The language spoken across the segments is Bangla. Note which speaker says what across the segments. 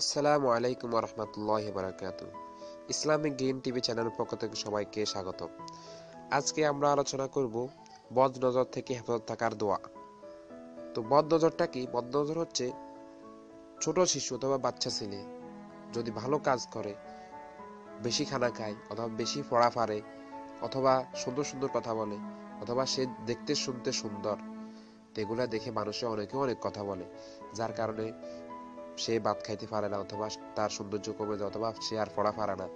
Speaker 1: আসসালামু আলাইকুম ওয়া রাহমাতুল্লাহি ওয়া বারাকাতুহু। ইসলামিক গ্রিন টিভি চ্যানেলের পক্ষ থেকে সবাইকে স্বাগতম। আজকে আমরা আলোচনা করব বদনজর থেকে হেফাজত থাকার দোয়া। তো বদনজরটা কি? বদনজর হচ্ছে ছোট শিশু অথবা বাচ্চা ছেলে যদি ভালো কাজ করে, বেশি খানা খায় অথবা বেশি পড়া পারে অথবা সুন্দর সুন্দর কথা বলে অথবা সে দেখতে শুনতে সুন্দর, এগুলা দেখে মানুষে অনেকে অনেক কথা বলে, যার কারণে সে ভাত খাইতে পারে না অথবা তার সৌন্দর্য কমে যায় অথবা সে আর পড়া পারে না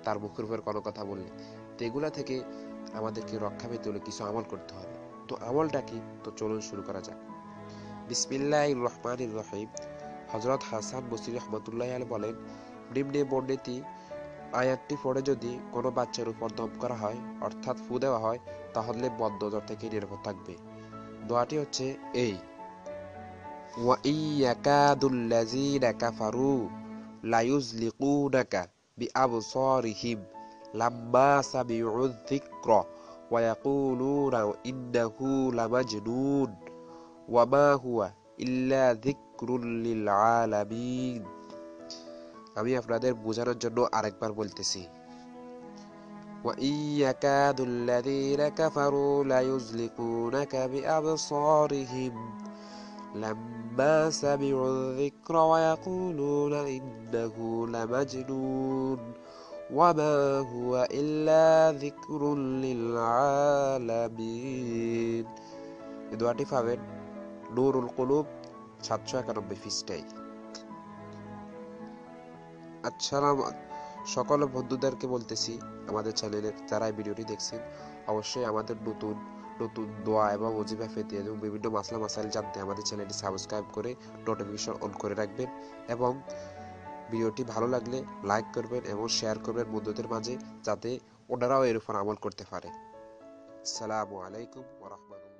Speaker 1: তার মুখের উপর কোনো কথা বললে। তো এগুলা থেকে আমাদেরকে রক্ষা পেতে হলে কিছু আমল করতে হবে। তো আমলটা কি? তো চলুন শুরু করা যাক। বিসমিল্লাহির রহমানির রহিম। হযরত হাসান বসরি রহমাতুল্লাহি আলাইহি বলেন, নিম্নে বর্ণিত আয়াতটি পড়ে যদি কোনো বাচ্চার উপর দম করা হয় অর্থাৎ ফু দেওয়া হয় তাহলে বদনজর থেকে নিরাপদ থাকবে। দোয়াটি হচ্ছে এই: وَإِنْ يَكَادُ الَّذِينَ كَفَرُوا لَيُزْلِقُونَكَ بِأَبْصَارِهِمْ لَمَّا سَمِعُوا الذِّكْرَ وَيَقُولُونَ إِنَّهُ لَمَجْنُونٌ وَمَا هُوَ إِلَّا ذِكْرٌ لِلْعَالَمِينَ। আমি আপনাদের বোঝানোর জন্য আরেকবার বলতেছি। وَإِنْ يَكَادُ الَّذِينَ كَفَرُوا لَيُزْلِقُونَكَ بِأَبْصَارِهِمْ لما سمعوا الذكر ويقولون إنه لمجنون وما هو إلا ذكر للعالمين। এই দোয়াটি পাবেন নূরুল কুলুব 791 পৃষ্ঠায়। আসসালাম সকল বন্ধুদেরকে বলতেছি, আমাদের চ্যানেলের যারা এই ভিডিওটি দেখছেন অবশ্যই আমাদের নতুন নতুন দোয়া এবং ওজিফা পেতে এবং বিভিন্ন মাসলা মাসাইল জানতে আমাদের চ্যানেলটি সাবস্ক্রাইব করে নোটিফিকেশন অন করে রাখবেন এবং ভিডিওটি ভালো লাগলে লাইক করবেন এবং শেয়ার করবেন বন্ধুদের মাঝে, যাতে ওনারাও এর উপর আমল করতে পারে। আসসালামু আলাইকুম ওয়া রাহমাতুল্লাহ।